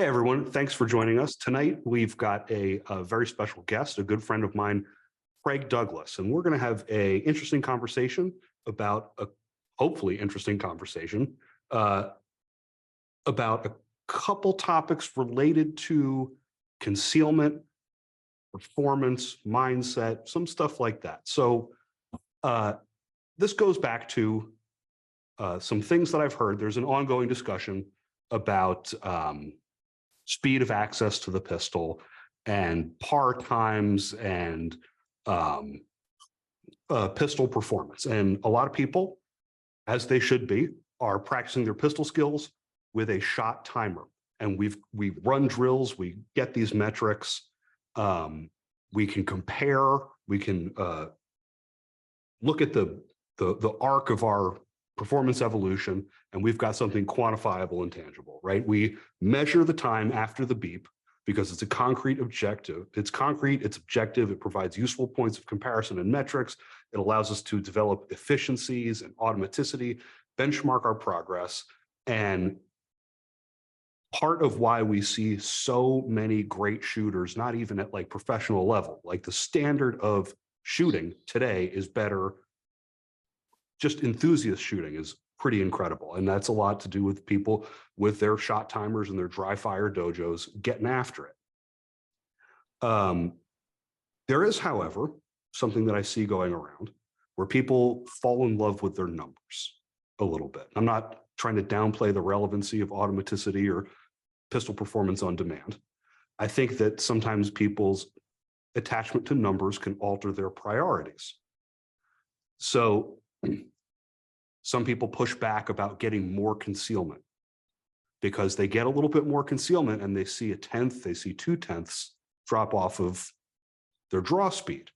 Hey, everyone. Thanks for joining us. Tonight, we've got a very special guest, a good friend of mine, Craig Douglas, and we're going to have a interesting conversation about a hopefully interesting conversation uh, about a couple topics related to concealment, performance, mindset, some stuff like that. So uh, this goes back to some things that I've heard. There's an ongoing discussion about speed of access to the pistol and par times and um, pistol performance. And a lot of people, as they should be, are practicing their pistol skills with a shot timer. And we run drills, we get these metrics, we can compare, we can look at the arc of our performance evolution, and we've got something quantifiable and tangible, right? We measure the time after the beep because it's a concrete objective. It's concrete, it's objective, it provides useful points of comparison and metrics. It allows us to develop efficiencies and automaticity, benchmark our progress. And part of why we see so many great shooters, not even at like professional level, like the standard of shooting today is better. Just enthusiast shooting is pretty incredible. And that's a lot to do with people with their shot timers and their dry fire dojos getting after it. There is, however, something that I see going around where people fall in love with their numbers a little bit. I'm not trying to downplay the relevancy of automaticity or pistol performance on demand. I think that sometimes people's attachment to numbers can alter their priorities. So some people push back about getting more concealment because they get a little bit more concealment and they see a tenth, they see 2/10 drop off of their draw speed.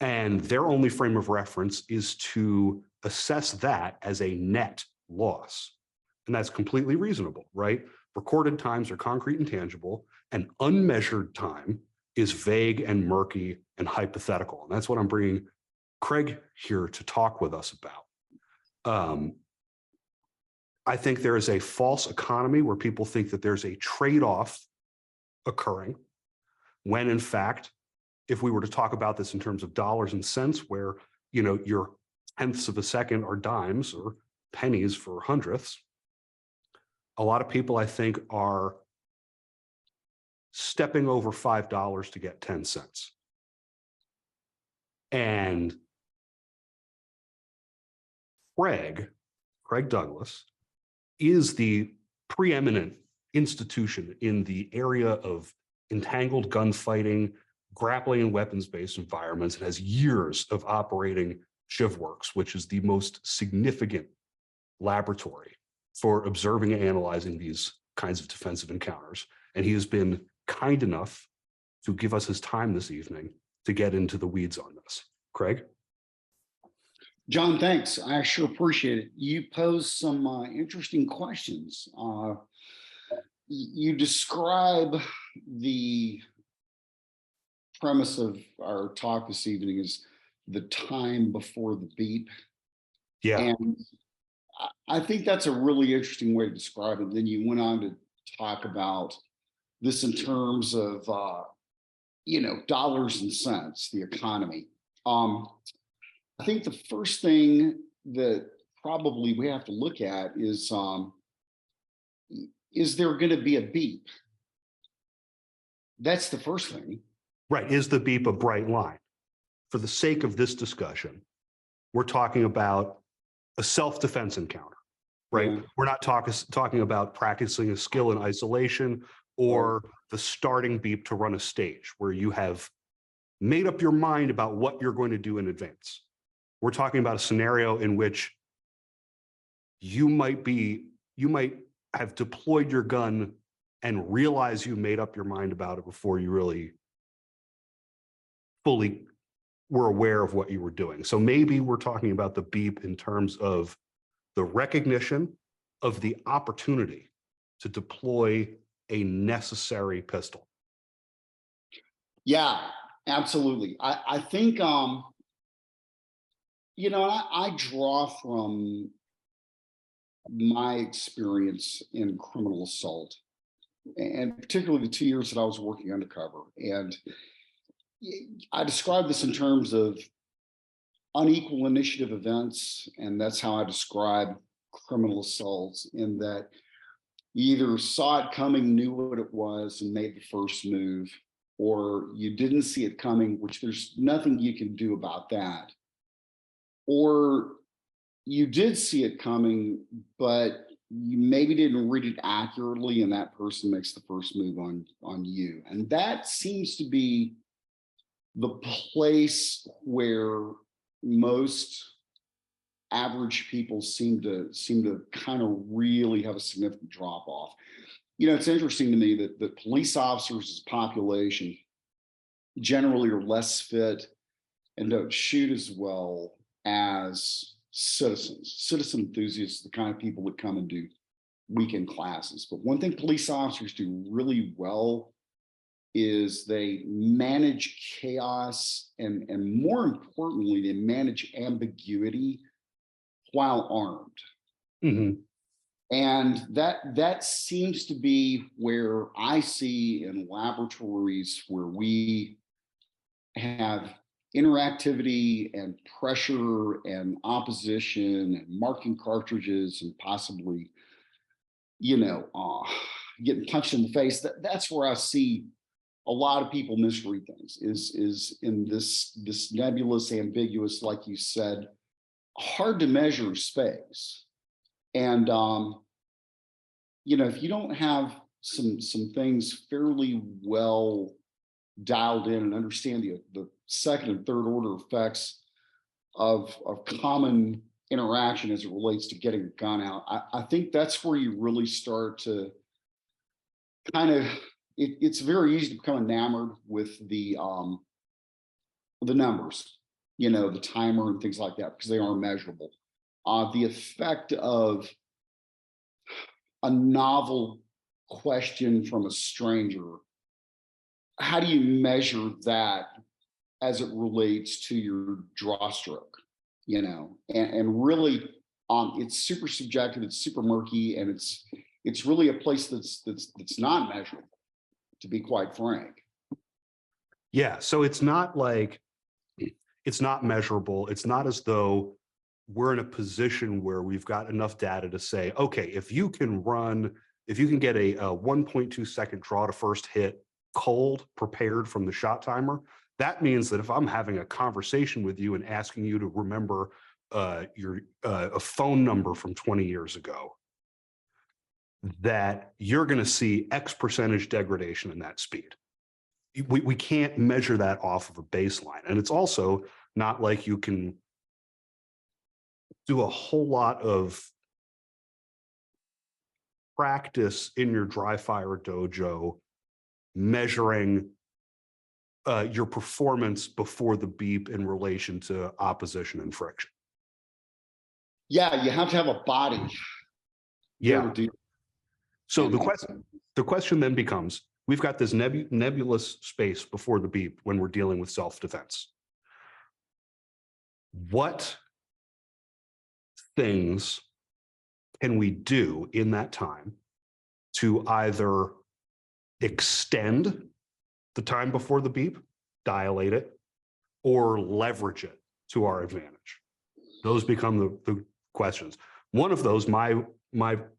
And their only frame of reference is to assess that as a net loss. And that's completely reasonable, right? Recorded times are concrete and tangible, and unmeasured time is vague and murky and hypothetical. And that's what I'm bringing Craig here to talk with us about. I think there is a false economy where people think that there's a trade-off occurring, when in fact, if we were to talk about this in terms of dollars and cents, where your tenths of a second are dimes or pennies for hundredths, a lot of people, I think, are stepping over $5 to get 10 cents. And Craig Douglas is the preeminent institution in the area of entangled gunfighting, grappling and weapons-based environments, and has years of operating Shivworks, which is the most significant laboratory for observing and analyzing these kinds of defensive encounters. And he has been kind enough to give us his time this evening to get into the weeds on this. Craig? John, thanks. I sure appreciate it. You posed some interesting questions. You describe the premise of our talk this evening as the time before the beep. Yeah. And I think that's a really interesting way to describe it. Then you went on to talk about this in terms of, dollars and cents, the economy. I think the first thing that probably we have to look at is there going to be a beep? That's the first thing. Right. Is the beep a bright line? For the sake of this discussion, we're talking about a self-defense encounter, right? Yeah. We're not talking about practicing a skill in isolation or the starting beep to run a stage where you have made up your mind about what you're going to do in advance. We're talking about a scenario in which you might have deployed your gun and realize you made up your mind about it before you really fully were aware of what you were doing. So maybe we're talking about the beep in terms of the recognition of the opportunity to deploy a necessary pistol. Yeah, absolutely. I think, I draw from my experience in criminal assault. and particularly the 2 years that I was working undercover. And I describe this in terms of unequal initiative events, and that's how I describe criminal assaults, in that you either saw it coming, knew what it was, and made the first move, or you didn't see it coming, which there's nothing you can do about that. Or you did see it coming, but you maybe didn't read it accurately, and that person makes the first move on you. And that seems to be the place where most average people seem to kind of really have a significant drop off. You know, it's interesting to me that police officers as a population generally are less fit and don't shoot as well as citizens. Citizen enthusiasts, the kind of people that come and do weekend classes. But one thing police officers do really well is they manage chaos, and more importantly, they manage ambiguity while armed. Mhm. And that seems to be where I see in laboratories where we have interactivity and pressure and opposition and marking cartridges and possibly, getting punched in the face. That's where I see a lot of people misread things, is in this nebulous, ambiguous, like you said, hard to measure space. And if you don't have some things fairly well dialed in and understand the second and third order effects of common interaction as it relates to getting a gun out, I think that's where you really start to kind of, it's very easy to become enamored with the numbers, the timer and things like that, because they are measurable. The effect of a novel question from a stranger, how do you measure that as it relates to your draw stroke? And really, it's super subjective, it's super murky, and it's really a place that's not measurable, to be quite frank. Yeah. So it's not like, it's not measurable. It's not as though we're in a position where we've got enough data to say, okay, if you can get a 1.2 second draw to first hit cold, prepared from the shot timer, that means that if I'm having a conversation with you and asking you to remember a phone number from 20 years ago, that you're going to see X percentage degradation in that speed. We can't measure that off of a baseline. And it's also not like you can do a whole lot of practice in your dry fire dojo measuring your performance before the beep in relation to opposition and friction. Yeah, you have to have a body. Yeah. To do. So the question then becomes, we've got this nebulous space before the beep when we're dealing with self-defense. What things can we do in that time to either extend the time before the beep, dilate it, or leverage it to our advantage? Those become the questions. One of those, my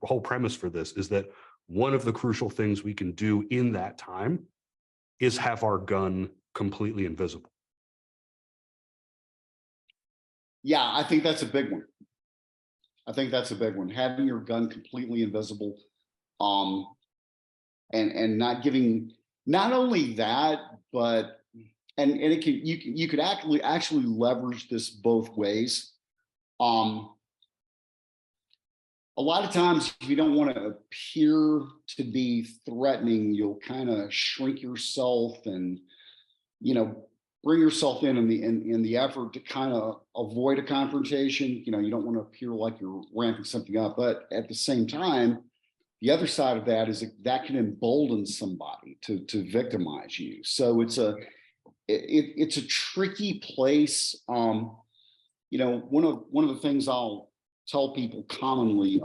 whole premise for this is that one of the crucial things we can do in that time is have our gun completely invisible. Yeah, I think that's a big one. Having your gun completely invisible, and not giving, not only that, but and it can, you could actually leverage this both ways. A lot of times, if you don't want to appear to be threatening, you'll kind of shrink yourself and, bring yourself in the effort to kind of avoid a confrontation. You don't want to appear like you're ramping something up, but at the same time, the other side of that is that can embolden somebody to victimize you. So it's a tricky place. One of the things I'll tell people commonly,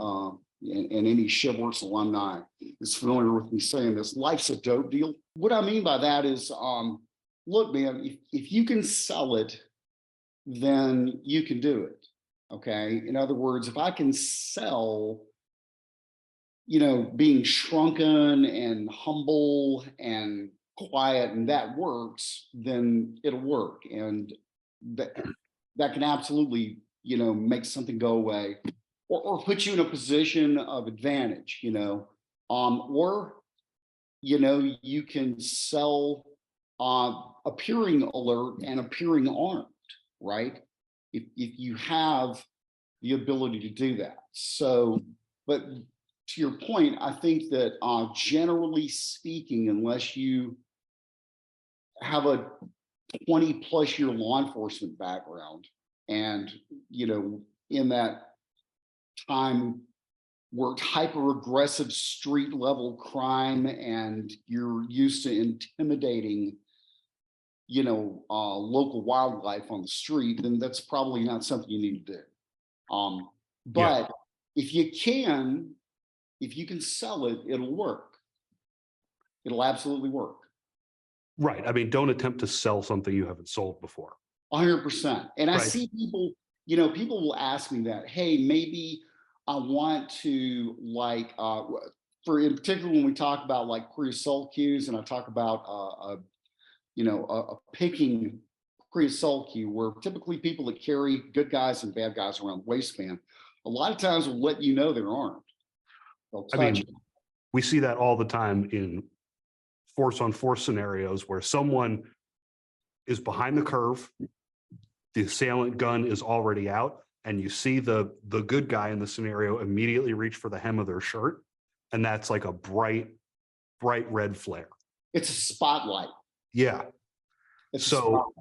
and any Shivworks alumni is familiar with me saying this, life's a dope deal. What I mean by that is, look, man, if you can sell it, then you can do it. Okay. In other words, if I can sell, being shrunken and humble and quiet, and that works, then it'll work. And that can absolutely, make something go away, or put you in a position of advantage, or, you can sell appearing alert and appearing armed, right? If you have the ability to do that. So, but to your point, I think that generally speaking, unless you have a 20+ year law enforcement background, and in that time worked hyper aggressive street level crime, and you're used to intimidating local wildlife on the street, then that's probably not something you need to do. But if you can sell it, it'll work. It'll absolutely work. Right. I mean, don't attempt to sell something you haven't sold before. 100%. And I Right. see people, people will ask me that, hey, maybe I want to, like, in particular, when we talk about like pre-assault cues, and I talk about a picking pre-assault cue, where typically people that carry good guys and bad guys around the waistband, a lot of times will let you know they're armed. They'll touch you. We see that all the time in force on force scenarios where someone is behind the curve, the assailant gun is already out, and you see the good guy in the scenario immediately reach for the hem of their shirt, and that's like a bright red flare. It's a spotlight. Yeah. It's so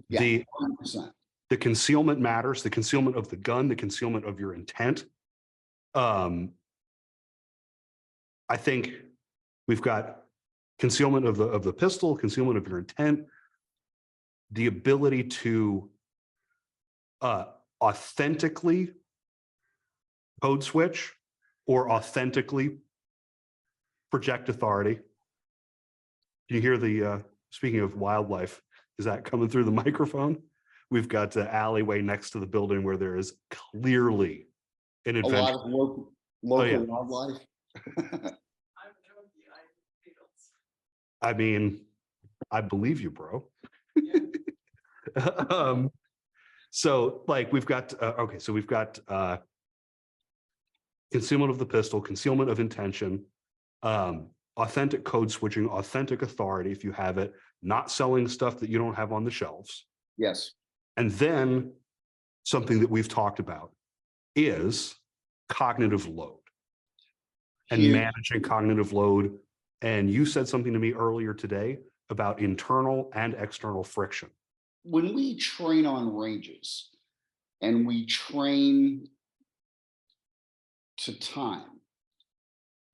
yeah, the 100%. The concealment matters, the concealment of the gun, the concealment of your intent. I think we've got concealment of the pistol, concealment of your intent, the ability to authentically code switch or authentically project authority. Can you hear the, speaking of wildlife, is that coming through the microphone? We've got the alleyway next to the building where there is clearly an adventure. A lot of local wildlife. I mean, I believe you, bro. So like we've got, okay, so we've got concealment of the pistol, concealment of intention, authentic code switching, authentic authority if you have it, not selling stuff that you don't have on the shelves. Yes. And then something that we've talked about is cognitive load and managing cognitive load. And you said something to me earlier today about internal and external friction. When we train on ranges and we train to time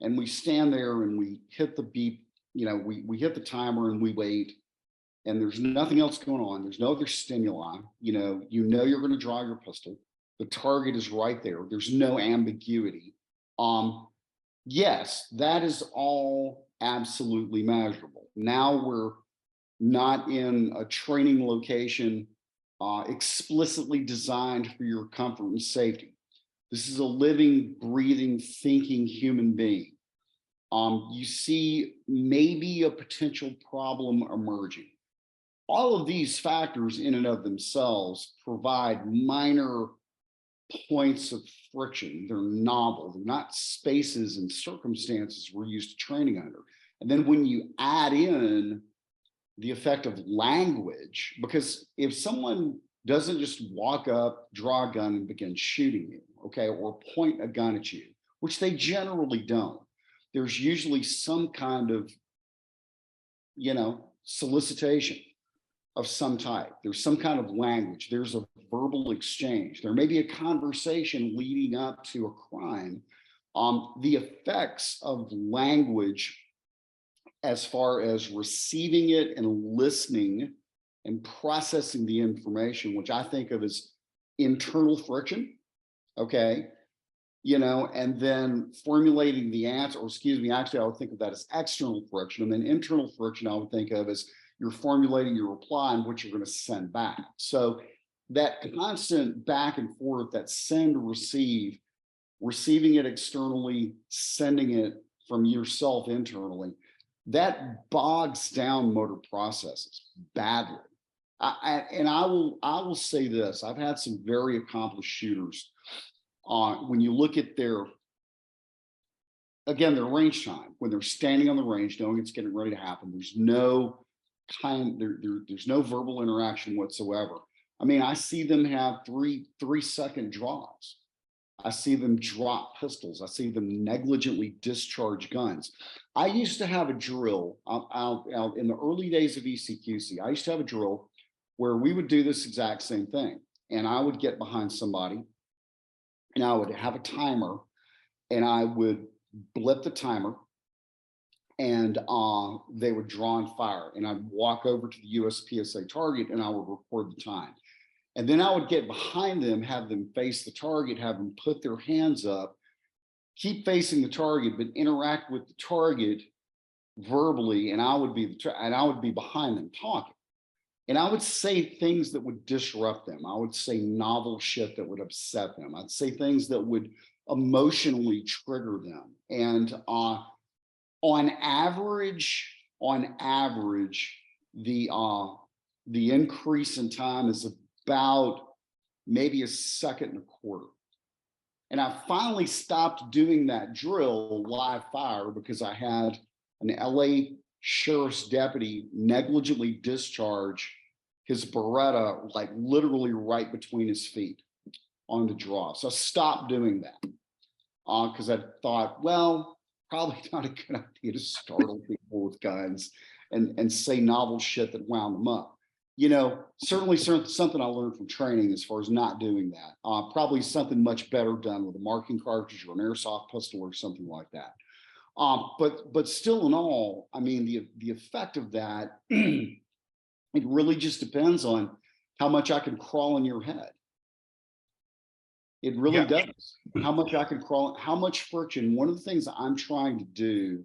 and we stand there and we hit the beep, we hit the timer and we wait, and there's nothing else going on. There's no other stimuli. You're going to draw your pistol. The target is right there. There's no ambiguity. Yes, that is all absolutely measurable. Now we're not in a training location explicitly designed for your comfort and safety. This is a living, breathing, thinking human being. You see maybe a potential problem emerging. All of these factors in and of themselves provide minor points of friction. They're novel. They're not spaces and circumstances we're used to training under. And then when you add in the effect of language, because if someone doesn't just walk up, draw a gun and begin shooting you, okay, or point a gun at you, which they generally don't, there's usually some kind of, solicitation of some type. There's some kind of language. There's a verbal exchange. There may be a conversation leading up to a crime. The effects of language as far as receiving it and listening and processing the information, which I think of as internal friction, okay, and then formulating the answer, or excuse me, actually, I would think of that as external friction. And then internal friction, I would think of as you're formulating your reply and what you're going to send back. So that constant back and forth, that send, receive, receiving it externally, sending it from yourself internally, that bogs down motor processes badly. I will say this: I've had some very accomplished shooters. When you look at their range time, when they're standing on the range, knowing it's getting ready to happen, there's no there's no verbal interaction whatsoever. I mean, I see them have 3-second draws. I see them drop pistols. I see them negligently discharge guns. I used to have a drill out in the early days of ECQC. I used to have a drill where we would do this exact same thing. And I would get behind somebody and I would have a timer and I would blip the timer and they would draw and fire. And I'd walk over to the USPSA target and I would record the time. And then I would get behind them, have them face the target, have them put their hands up, keep facing the target, but interact with the target verbally. And I would be behind them talking. And I would say things that would disrupt them. I would say novel shit that would upset them. I'd say things that would emotionally trigger them. And on average, the increase in time is about maybe 1.25 seconds. And I finally stopped doing that drill live fire because I had an LA sheriff's deputy negligently discharge his Beretta, like literally right between his feet on the draw. So I stopped doing that because I thought, well, probably not a good idea to startle people with guns and say novel shit that wound them up. Certainly something I learned from training as far as not doing that. Probably something much better done with a marking cartridge or an airsoft pistol or something like that. But still in all, I mean, the effect of that, it really just depends on how much I can crawl in your head. It really does. How much I can crawl, how much friction. One of the things that I'm trying to do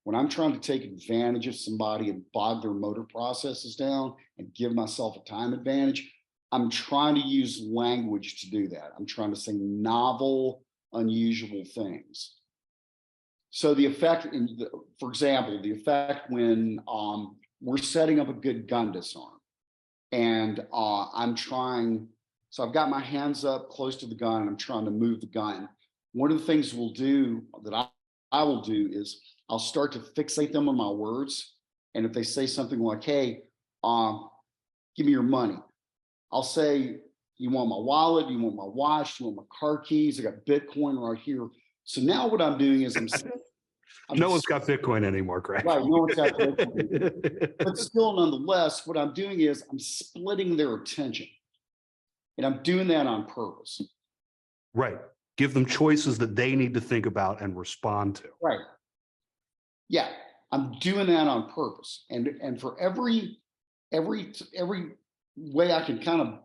when I'm trying to take advantage of somebody and bog their motor processes down and give myself a time advantage, I'm trying to use language to do that. I'm trying to say novel, unusual things. So the effect, for example, the effect when we're setting up a good gun disarm and I'm trying, so I've got my hands up close to the gun and I'm trying to move the gun. One of the things we'll do that I will do is I'll start to fixate them on my words. And if they say something like, hey, give me your money, I'll say, you want my wallet? You want my watch? You want my car keys? I got Bitcoin right here. So now what I'm doing is no one's got Bitcoin anymore, Craig. Right, no one's got Bitcoin. But still, nonetheless, what I'm doing is I'm splitting their attention. And I'm doing that on purpose. Right. Give them choices that they need to think about and respond to. Right. Yeah, I'm doing that on purpose. And for every way I can kind of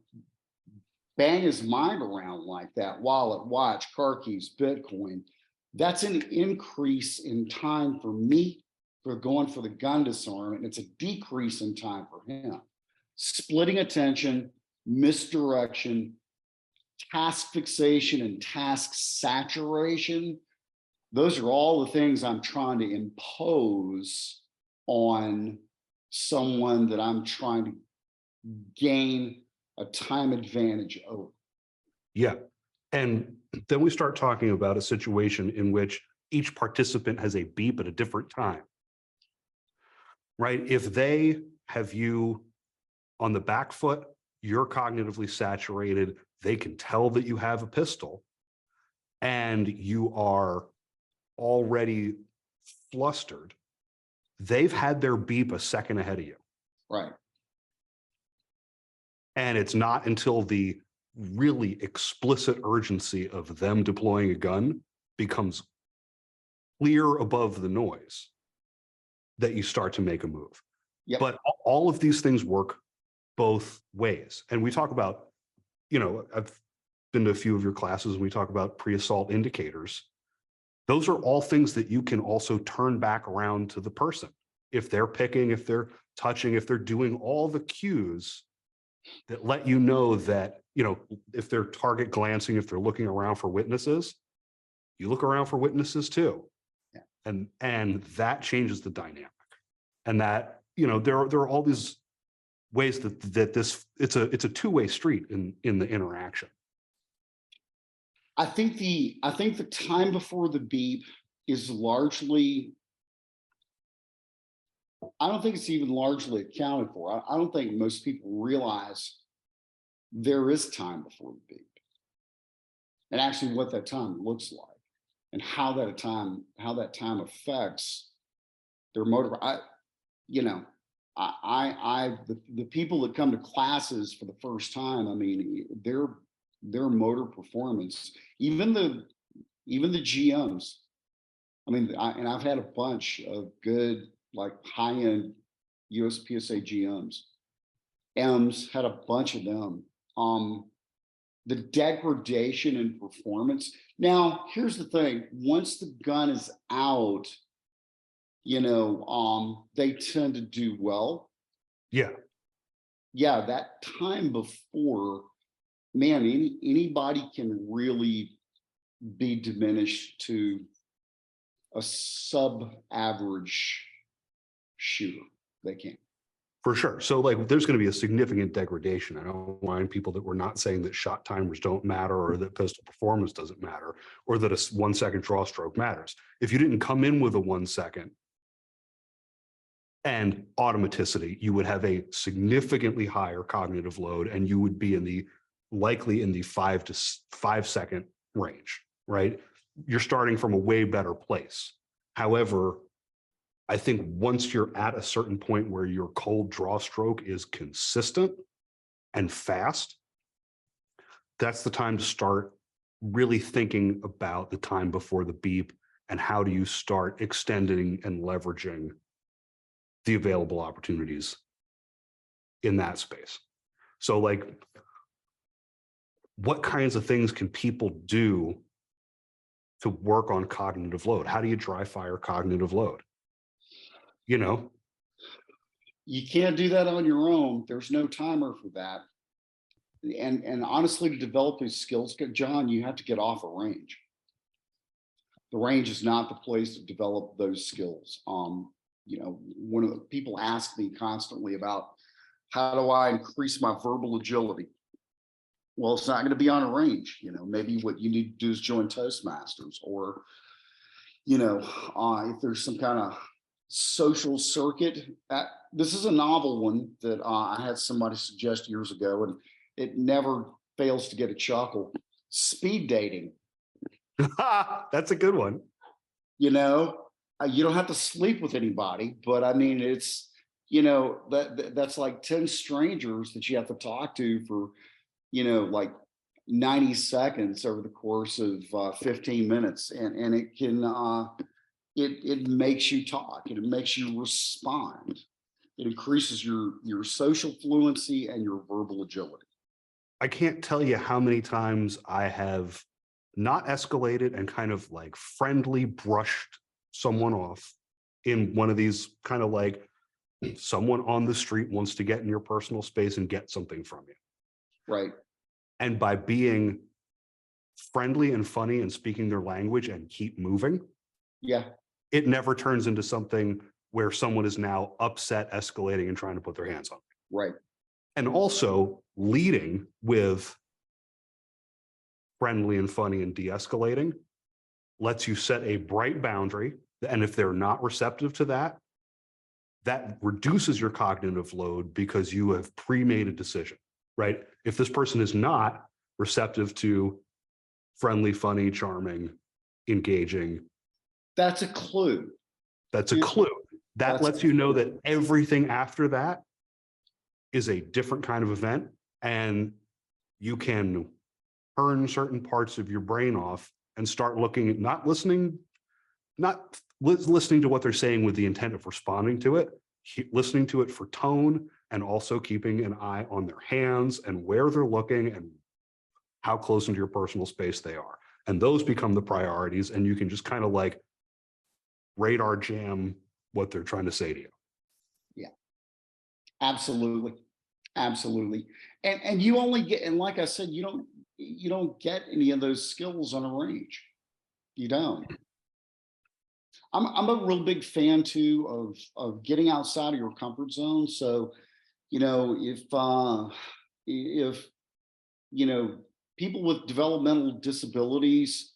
bang his mind around like that, wallet, watch, car keys, Bitcoin, that's an increase in time for me for going for the gun disarm, and it's a decrease in time for him. Splitting attention, misdirection, task fixation, and task saturation. Those are all the things I'm trying to impose on someone that I'm trying to gain a time advantage over. Yeah. And then we start talking about a situation in which each participant has a beep at a different time, right? If they have you on the back foot, you're cognitively saturated, they can tell that you have a pistol and you are already flustered, they've had their beep a second ahead of you. Right. And it's not until the really explicit urgency of them deploying a gun becomes clear above the noise that you start to make a move. Yep. But all of these things work both ways. And we talk about, I've been to a few of your classes and we talk about pre-assault indicators. Those are all things that you can also turn back around to the person. If they're picking, if they're touching, if they're doing all the cues that let you know that, if they're target glancing, if they're looking around for witnesses, you look around for witnesses too. Yeah. And that changes the dynamic. And that, there are all these ways that this, it's a two-way street in the interaction. I think the time before the beep is largely, I don't think it's even largely accounted for. I don't think most people realize there is time before the beep and actually what that time looks like and how that time affects their motor. The people that come to classes for the first time, I mean, their motor performance, even the GMs. I mean, I've had a bunch of good, like high-end USPSA GMs. M's had a bunch of them. The degradation in performance. Now, here's the thing: once the gun is out, they tend to do well. Yeah. Yeah, that time before, man, anybody can really be diminished to a sub-average shooter. They can. For sure. So there's going to be a significant degradation. I don't mind people that we're not saying that shot timers don't matter or that pistol performance doesn't matter or that a 1 second draw stroke matters. If you didn't come in with a 1 second and automaticity, you would have a significantly higher cognitive load and you would be likely in the 5 second range, right? You're starting from a way better place. However, I think once you're at a certain point where your cold draw stroke is consistent and fast, that's the time to start really thinking about the time before the beep and how do you start extending and leveraging the available opportunities in that space. So what kinds of things can people do to work on cognitive load? How do you dry fire cognitive load? You can't do that on your own. There's no timer for that. And honestly, to develop these skills, John, you have to get off a range. The range is not the place to develop those skills. One of the people ask me constantly about how do I increase my verbal agility? Well, it's not going to be on a range. Maybe what you need to do is join Toastmasters, or if there's some kind of social circuit. This is a novel one that I had somebody suggest years ago, and it never fails to get a chuckle. Speed dating. That's a good one. You don't have to sleep with anybody, but I mean, it's that's like 10 strangers that you have to talk to for like 90 seconds over the course of 15 minutes, and it can it makes you talk, and it makes you respond. It increases your social fluency and your verbal agility. I can't tell you how many times I have not escalated and kind of friendly brushed someone off in one of these kind of someone on the street wants to get in your personal space and get something from you. Right. And by being friendly and funny and speaking their language and keep moving. Yeah. It never turns into something where someone is now upset, escalating, and trying to put their hands on me. Right. And also leading with friendly and funny and de-escalating lets you set a bright boundary. And if they're not receptive to that, that reduces your cognitive load because you have pre-made a decision, right? If this person is not receptive to friendly, funny, charming, engaging, that's a clue. That's a clue. That lets you know that everything after that is a different kind of event, and you can turn certain parts of your brain off and start looking at not listening to what they're saying with the intent of responding to it, listening to it for tone, and also keeping an eye on their hands and where they're looking and how close into your personal space they are. And those become the priorities. And you can just kind of like radar jam what they're trying to say to you. Yeah, absolutely. Absolutely. And you only get, and like I said, you don't get any of those skills on a range. You don't. I'm a real big fan too of getting outside of your comfort zone. So, if people with developmental disabilities,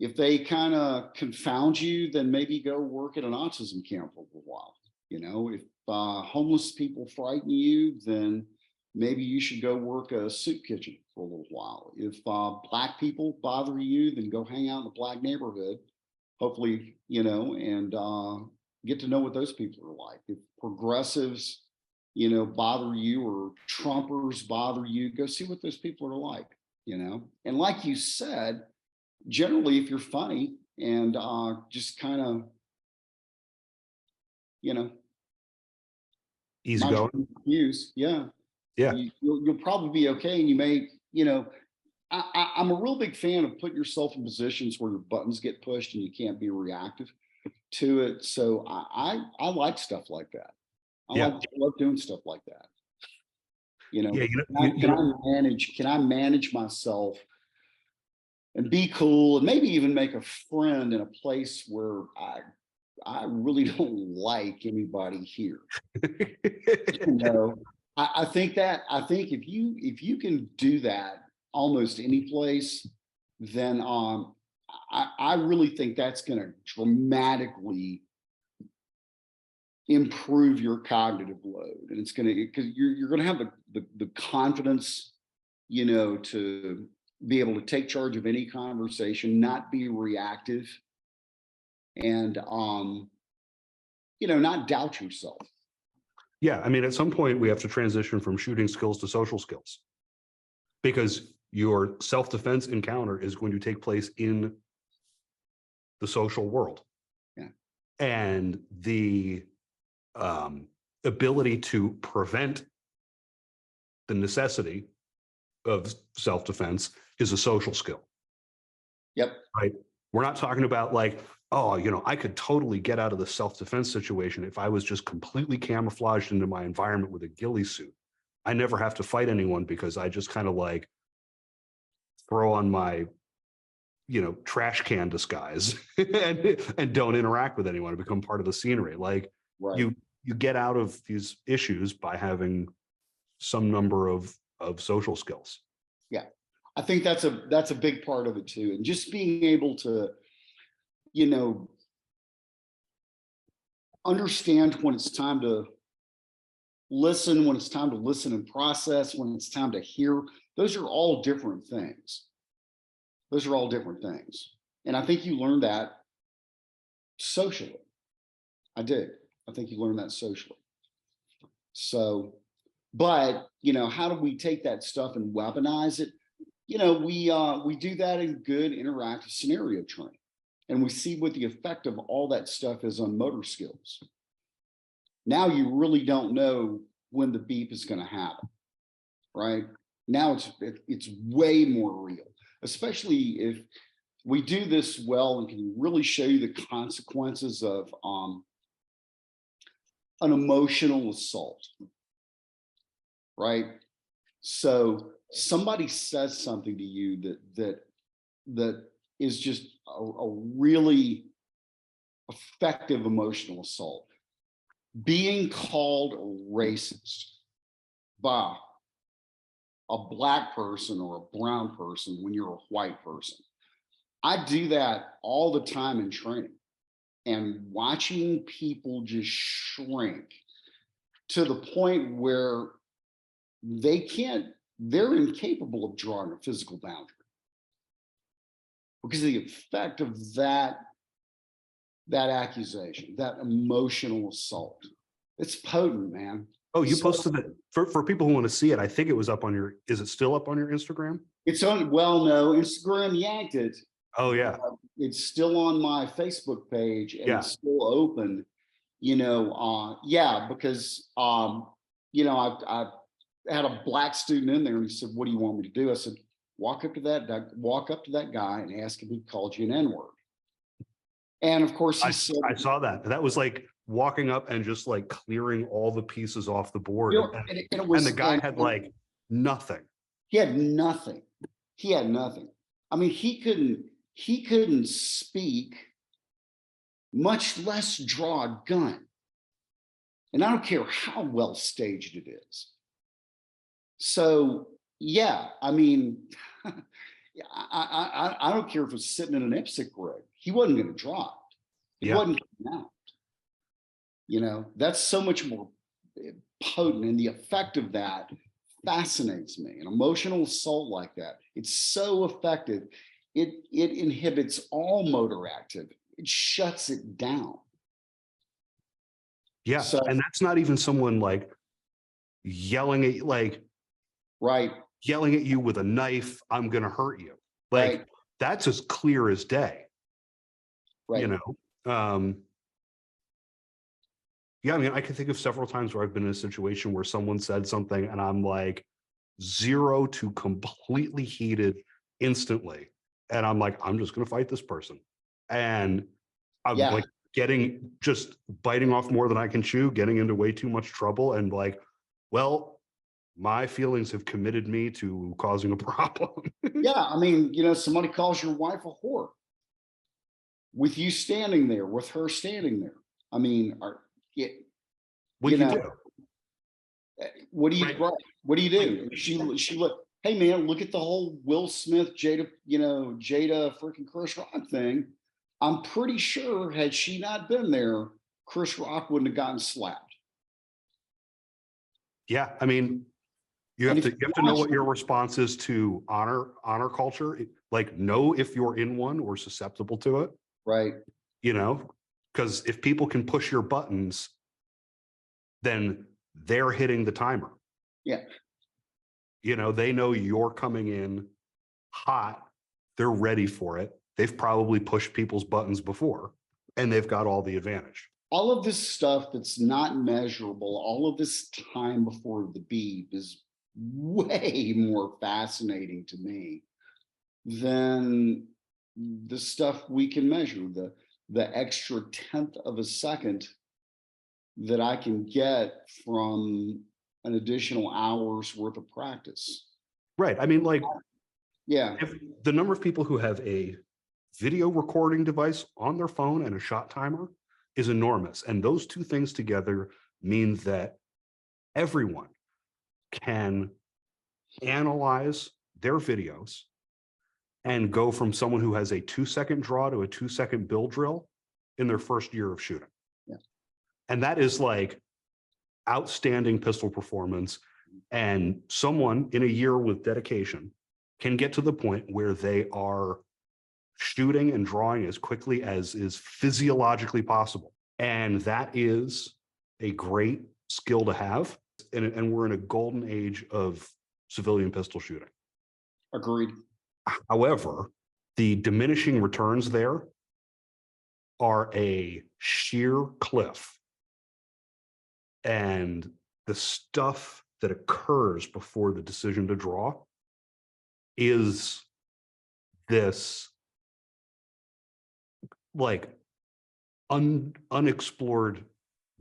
if they kind of confound you, then maybe go work at an autism camp for a while. If homeless people frighten you, then maybe you should go work a soup kitchen for a little while. If Black people bother you, then go hang out in the Black neighborhood, hopefully, and get to know what those people are like. If progressives, bother you, or Trumpers bother you, go see what those people are like, And like you said, generally, if you're funny and just kind of, Easy going. Yeah. Yeah. You'll probably be okay. And you may, I'm a real big fan of putting yourself in positions where your buttons get pushed and you can't be reactive to it. So I like stuff like that. I love doing stuff like that. Yeah, Can I manage myself and be cool, and maybe even make a friend in a place where I really don't like anybody here. I think if you can do that almost any place, then I really think that's going to dramatically improve your cognitive load, and it's going to, because you're going to have the confidence, to be able to take charge of any conversation, not be reactive, and not doubt yourself. Yeah, I mean, at some point we have to transition from shooting skills to social skills, because your self-defense encounter is going to take place in the social world. Yeah. And the ability to prevent the necessity of self-defense is a social skill. Yep. Right. We're not talking about like, oh, I could totally get out of the self-defense situation if I was just completely camouflaged into my environment with a ghillie suit. I never have to fight anyone because I just kind of like throw on my, trash can disguise and don't interact with anyone, become part of the scenery. Like Right. You get out of these issues by having some number of social skills. Yeah. I think that's a big part of it too. And just being able to, understand when it's time to listen, when it's time to listen and process, when it's time to hear. Those are all different things. And I think you learn that socially. I did. I think you learn that socially. So, but, how do we take that stuff and weaponize it? We do that in good interactive scenario training, and we see what the effect of all that stuff is on motor skills. Now you really don't know when the beep is going to happen, right? Now it's way more real, especially if we do this well and can really show you the consequences of an emotional assault, right? So somebody says something to you that is just a really effective emotional assault. Being called a racist by a Black person or a brown person when you're a white person. I do that all the time in training, and watching people just shrink to the point where they're incapable of drawing a physical boundary because of the effect of that accusation, that emotional assault. It's potent, man. Oh, you posted it for people who want to see it. I think it was up on is it still up on your Instagram? It's on, well, no, Instagram yanked it. Oh yeah. It's still on my Facebook page, and it's still open, because I had a Black student in there, and he said, "What do you want me to do?" I said, walk up to that guy and ask him who called you an N-word. And of course, he said, I saw that. That was like walking up and just like clearing all the pieces off the board. And the guy had like nothing. He had nothing. He had nothing. I mean, he couldn't speak, much less draw a gun. And I don't care how well staged it is. So yeah, I mean, I don't care if it was sitting in an IPSC rig. He wasn't going to draw it. He wasn't coming out. You know, that's so much more potent, and the effect of that fascinates me. An emotional assault like that, it's so effective. It inhibits all motor activity. It shuts it down. Yeah, so, and that's not even someone like yelling at you, like, right, yelling at you with a knife, I'm gonna hurt you. Like, right. That's as clear as day. Right. You know, yeah, I mean, I can think of several times where I've been in a situation where someone said something and I'm like 0 to completely heated instantly. And I'm like, I'm just going to fight this person. And I'm like just biting off more than I can chew, getting into way too much trouble. And like, well, my feelings have committed me to causing a problem. Yeah. I mean, you know, somebody calls your wife a whore with you standing there, with her standing there. I mean, what do you do? What do you what do you do? She look, hey man, look at the whole Will Smith, Jada freaking Chris Rock thing. I'm pretty sure had she not been there, Chris Rock wouldn't have gotten slapped. Yeah, I mean, you have to know what your response is to honor culture. Like, know if you're in one or susceptible to it. Right. You know, because if people can push your buttons, then they're hitting the timer. Yeah. You know, they know you're coming in hot. They're ready for it. They've probably pushed people's buttons before, and they've got all the advantage. All of this stuff that's not measurable, all of this time before the beep is way more fascinating to me than the stuff we can measure, the extra 1/10 of a second that I can get from an additional hour's worth of practice. Right. I mean, like, yeah, if the number of people who have a video recording device on their phone and a shot timer is enormous. And those two things together mean that everyone can analyze their videos and go from someone who has a 2-second draw to a 2-second bill drill in their first year of shooting. Yeah. And that is like outstanding pistol performance. And someone in a year with dedication can get to the point where they are shooting and drawing as quickly as is physiologically possible. And that is a great skill to have. And we're in a golden age of civilian pistol shooting. Agreed. However, the diminishing returns there are a sheer cliff. And the stuff that occurs before the decision to draw is this like unexplored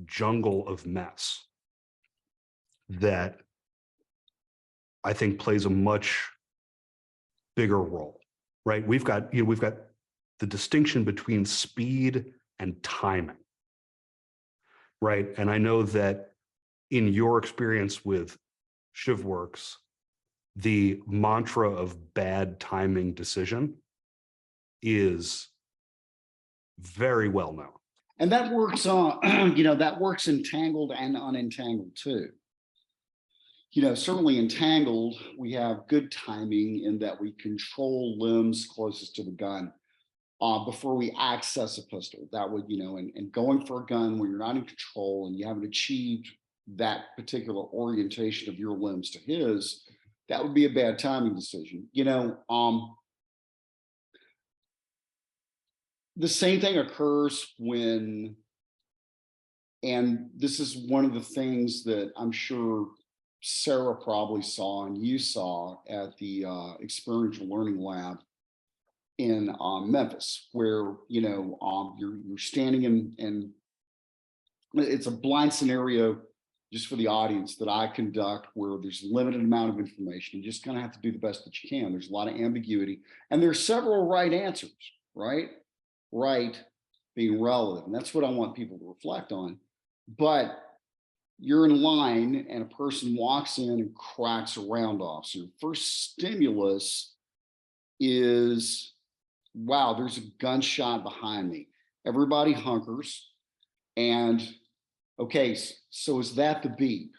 jungle of mess that I think plays a much bigger role, right? We've got the distinction between speed and timing, right? And I know that in your experience with Shivworks, the mantra of bad timing decision is very well known. And that works on, that works entangled and unentangled too. Certainly entangled, we have good timing in that we control limbs closest to the gun before we access a pistol. That would, and going for a gun when you're not in control and you haven't achieved that particular orientation of your limbs to his, that would be a bad timing decision. The same thing occurs when, and this is one of the things that I'm sure Sarah probably saw and you saw at the experiential learning lab in Memphis, where you're standing in it's a blind scenario just for the audience that I conduct, where there's limited amount of information. You just kind of have to do the best that you can. There's a lot of ambiguity, and there's several right answers, right? Right being relative, and that's what I want people to reflect on. But you're in line and a person walks in and cracks a round off. So your first stimulus is, wow, there's a gunshot behind me. Everybody hunkers. And okay, so is that the beep?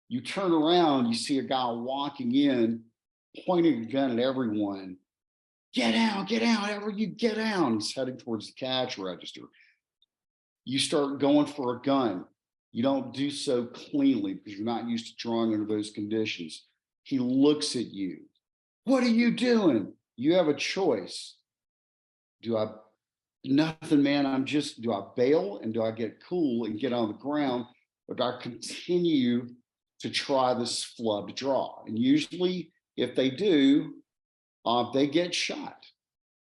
You turn around, you see a guy walking in, pointing a gun at everyone. Get out, ever you get out. He's heading towards the cash register. You start going for a gun. You don't do so cleanly because you're not used to drawing under those conditions. He looks at you. What are you doing? You have a choice. Nothing, man. Do I bail and do I get cool and get on the ground, or do I continue to try this flub draw? And usually if they do, they get shot.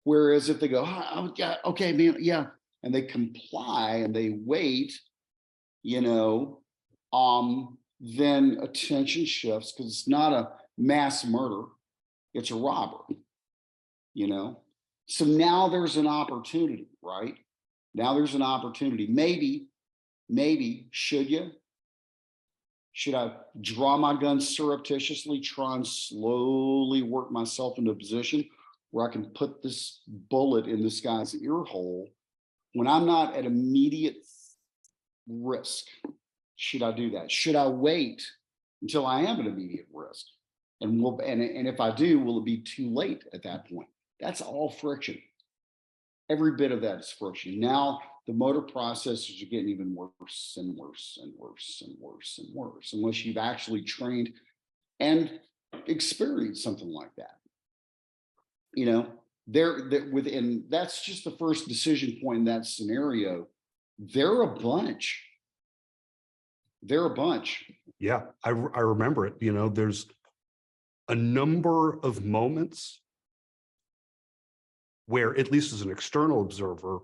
Whereas if they go, oh, yeah, okay, man, yeah, and they comply and they wait, then attention shifts, because it's not a mass murder, it's a robbery, So now there's an opportunity, right? Now there's an opportunity. Maybe, should I draw my gun surreptitiously, try and slowly work myself into a position where I can put this bullet in this guy's ear hole when I'm not at immediate risk? Should I do that? Should I wait until I am at immediate risk? And if I do, will it be too late at that point? That's all friction. Every bit of that is friction. Now the motor processes are getting even worse and worse and worse and worse and worse, unless you've actually trained and experienced something like that. Within, that's just the first decision point in that scenario. They're a bunch. Yeah, I remember it. There's a number of moments where, at least as an external observer,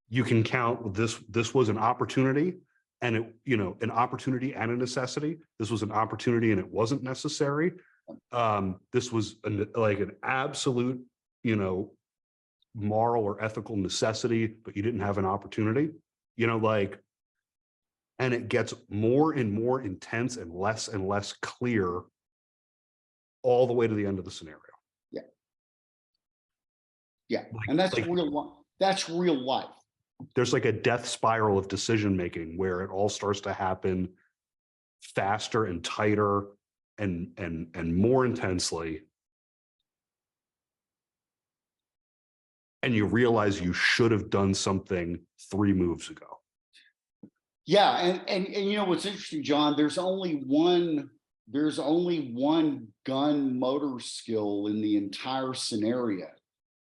you can count this was an opportunity, and an opportunity and a necessity. This was an opportunity and it wasn't necessary. This was like an absolute, moral or ethical necessity, but you didn't have an opportunity, and it gets more and more intense and less clear all the way to the end of the scenario. Yeah. And that's real life. There's like a death spiral of decision making where it all starts to happen faster and tighter and more intensely. And you realize you should have done something 3 moves ago. Yeah, and what's interesting, John, there's only one gun motor skill in the entire scenario,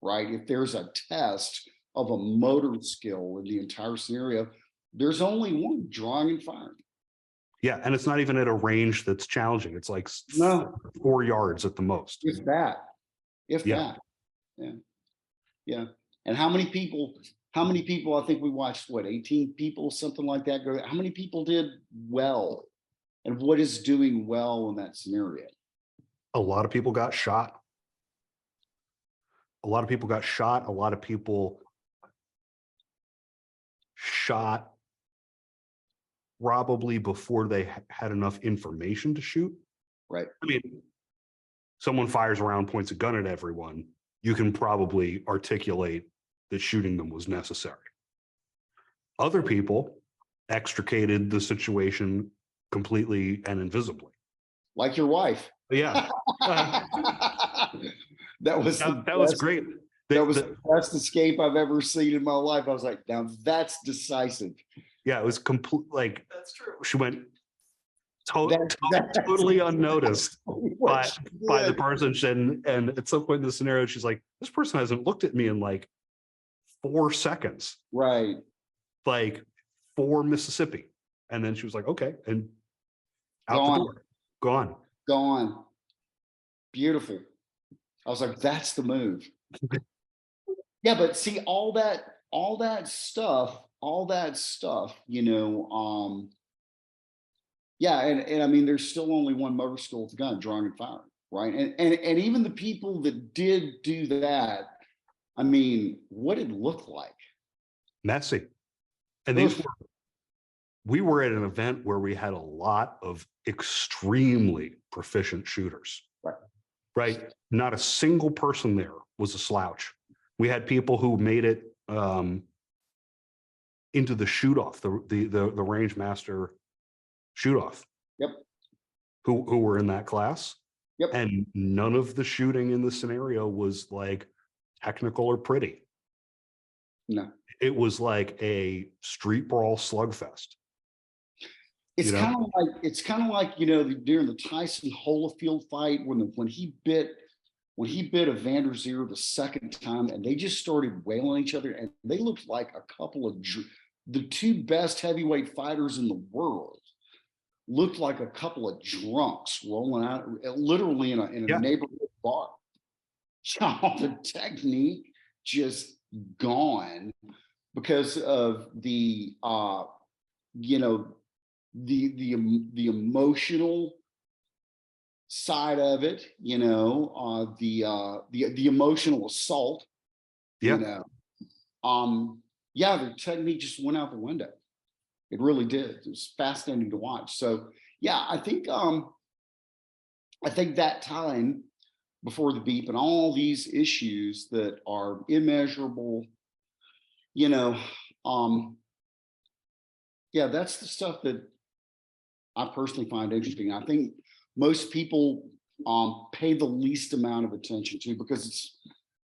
right? If there's a test of a motor skill in the entire scenario, there's only one: drawing and firing. Yeah, and it's not even at a range that's challenging. It's like 4 yards at the most. If that. Yeah. And how many people, I think we watched, 18 people, something like that. How many people did well? And what is doing well in that scenario? A lot of people got shot. A lot of people shot probably before they had enough information to shoot. Right. I mean, someone fires around, points a gun at everyone, you can probably articulate that shooting them was necessary. Other people extricated the situation completely and invisibly. Like your wife. Yeah. That was great. That was the best escape I've ever seen in my life. I was like, now that's decisive. Yeah, it was complete. Like, that's true. She went totally unnoticed by the person. And at some point in the scenario, she's like, this person hasn't looked at me in like 4 seconds. Right. Like, for Mississippi. And then she was like, okay. And out Gone. the door. Gone. gone. Beautiful. I was like, that's the move. Yeah, but see, all that stuff, yeah, and I mean, there's still only one motor skill with the gun, drawing and firing, right? And even the people that did do that, I mean, what did it look like? Messy. And Ugh. we were at an event where we had a lot of extremely proficient shooters, Right. right? Not a single person there was a slouch. We had people who made it into the shoot off, the range master shoot off. Yep. Who were in that class. Yep. And none of the shooting in the scenario was like technical or pretty. No. It was like a street brawl slugfest. It's kind of like during the Tyson Holyfield fight when he bit a Van der Zeer the second time, and they just started wailing each other, and they looked like a couple of the two best heavyweight fighters in the world looked like a couple of drunks rolling out, literally in a neighborhood bar. The technique just gone because of the emotional side of it, the emotional assault, Yeah. The technique just went out the window. It really did. It was fascinating to watch. So yeah, I think that time before the beep and all these issues that are immeasurable, that's the stuff that I personally find interesting. I think most people pay the least amount of attention to because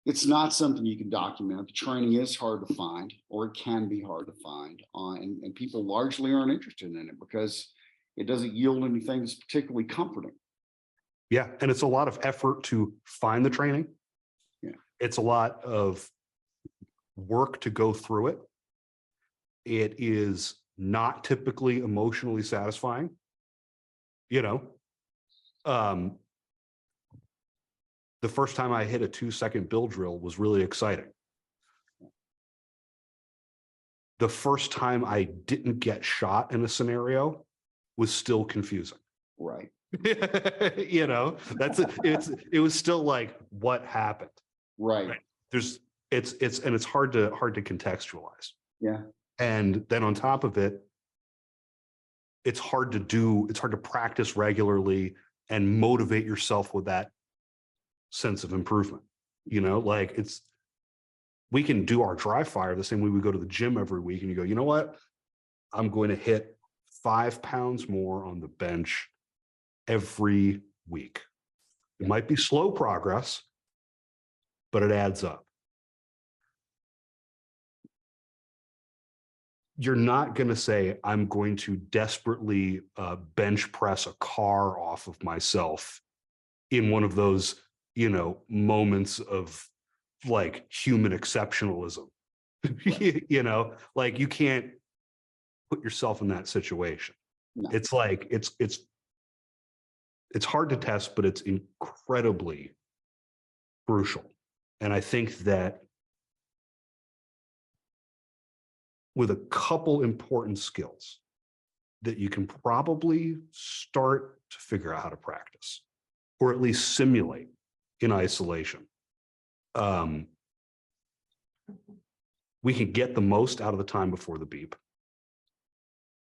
it's not something you can document. The training is hard to find, or it can be hard to find, and people largely aren't interested in it because it doesn't yield anything that's particularly comforting. Yeah, and it's a lot of effort to find the training. Yeah, it's a lot of work to go through it. It is not typically emotionally satisfying. The first time I hit a 2-second bill drill was really exciting. The first time I didn't get shot in a scenario was still confusing. Right. It was still like, what happened? Right. It's hard to contextualize. Yeah. And then on top of it, it's hard to practice regularly and motivate yourself with that sense of improvement. We can do our dry fire the same way we go to the gym every week and you go, you know what? I'm going to hit 5 pounds more on the bench every week. It might be slow progress, but it adds up. You're not going to say, I'm going to desperately bench press a car off of myself in one of those, moments of like human exceptionalism. Like you can't put yourself in that situation. No. It's like, it's hard to test, but it's incredibly crucial. And I think that with a couple important skills that you can probably start to figure out how to practice, or at least simulate in isolation, we can get the most out of the time before the beep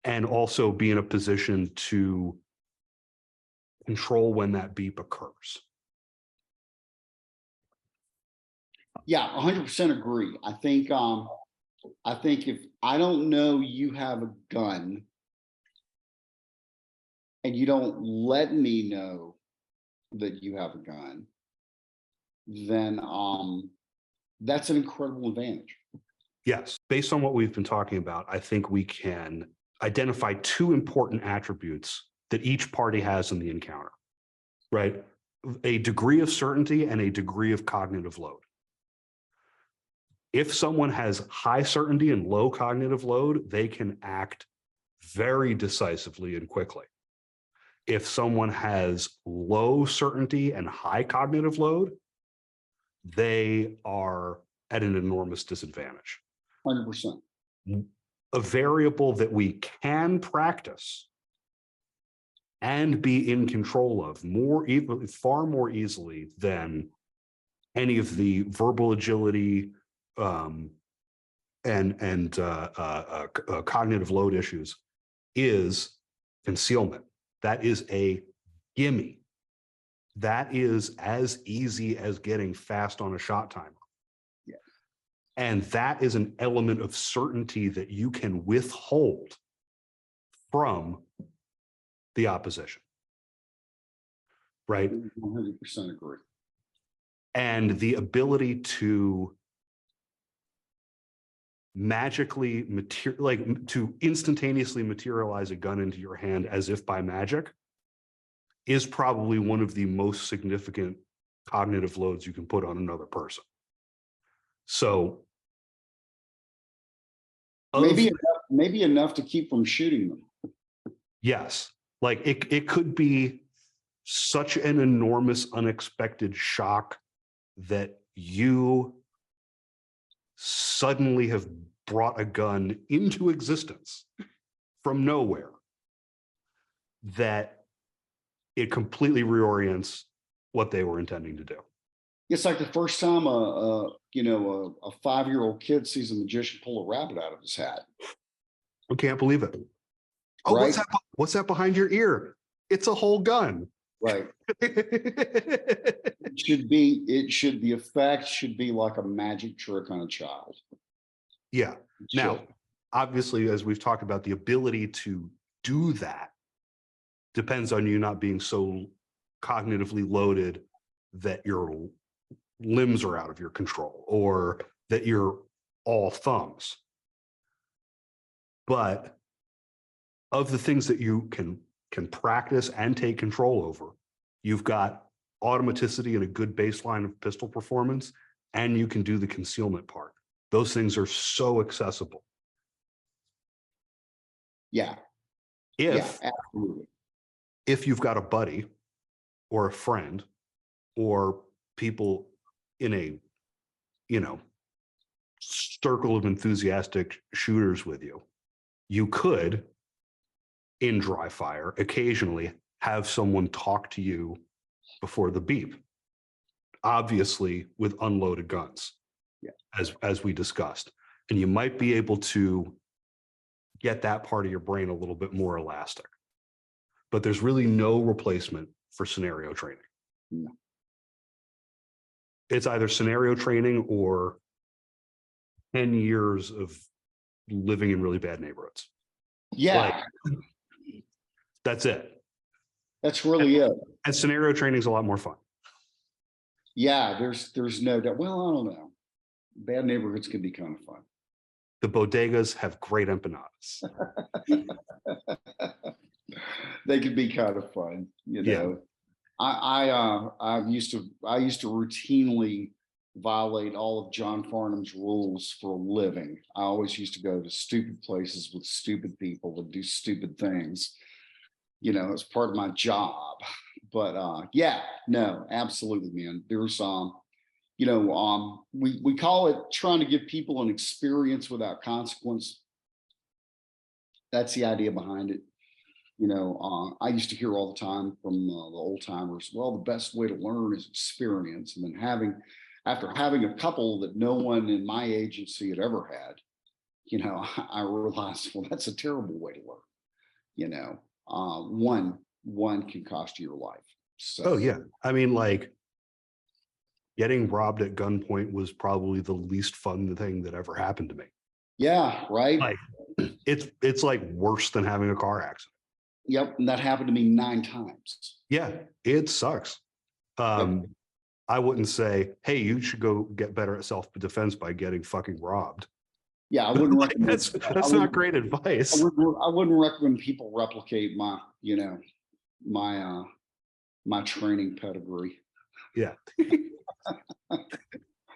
and also be in a position to control when that beep occurs. Yeah, 100% agree. I think if I don't know you have a gun and you don't let me know that you have a gun, then that's an incredible advantage. Yes, based on what we've been talking about, I think we can identify 2 important attributes that each party has in the encounter, right? A degree of certainty and a degree of cognitive load. If someone has high certainty and low cognitive load, they can act very decisively and quickly. if someone has low certainty and high cognitive load, they are at an enormous disadvantage. 100%. A variable that we can practice and be in control of far more easily than any of the verbal agility and cognitive load issues is concealment. That is a gimme. That is as easy as getting fast on a shot timer. Yeah. And that is an element of certainty that you can withhold from the opposition. Right? 100% agree. And the ability to magically to instantaneously materialize a gun into your hand as if by magic is probably one of the most significant cognitive loads you can put on another person. So maybe enough to keep from shooting them. Yes, like it could be such an enormous unexpected shock that you suddenly have brought a gun into existence from nowhere that it completely reorients what they were intending to do. It's like the first time a 5-year-old kid sees a magician pull a rabbit out of his hat. I can't believe it. Oh, right? What's that behind your ear? It's a whole gun. Right. The effect should be like a magic trick on a child. Yeah. Now, obviously, as we've talked about, the ability to do that depends on you not being so cognitively loaded that your limbs are out of your control or that you're all thumbs. But of the things that you can practice and take control over, you've got automaticity and a good baseline of pistol performance, and you can do the concealment part. Those things are so accessible. Yeah. Absolutely. If you've got a buddy or a friend or people in a, circle of enthusiastic shooters with you, you could, in dry fire, occasionally have someone talk to you before the beep, obviously with unloaded guns, as we discussed. And you might be able to get that part of your brain a little bit more elastic. But there's really no replacement for scenario training. No. It's either scenario training or 10 years of living in really bad neighborhoods. Yeah. That's it. That's really it. And scenario training is a lot more fun. Yeah, there's no doubt. Well, I don't know. Bad neighborhoods can be kind of fun. The bodegas have great empanadas. They can be kind of fun, Yeah. I used to routinely violate all of John Farnham's rules for a living. I always used to go to stupid places with stupid people and do stupid things, as part of my job. But yeah, no, absolutely, man. There's we call it trying to give people an experience without consequence. That's the idea behind it. I used to hear all the time from the old timers, well, the best way to learn is experience. And then after having a couple that no one in my agency had ever had, I realized, well, that's a terrible way to learn. One can cost you your life. So, oh yeah. I mean, like, getting robbed at gunpoint was probably the least fun thing that ever happened to me. Yeah, right. Like, it's like worse than having a car accident. Yep, and that happened to me 9 times. Yeah, it sucks. Yep. I wouldn't say, hey, you should go get better at self-defense by getting fucking robbed. Yeah, I wouldn't recommend that's not great advice. I wouldn't recommend people replicate my, my training pedigree. Yeah.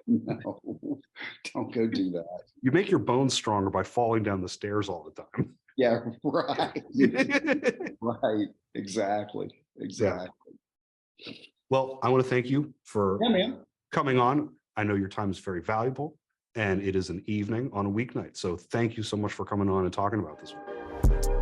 No, don't go do that. You make your bones stronger by falling down the stairs all the time. Yeah, right. Right. Exactly. Exactly. Well, I want to thank you for Yeah, man. coming on. I know your time is very valuable and it is an evening on a weeknight. So thank you so much for coming on and talking about this.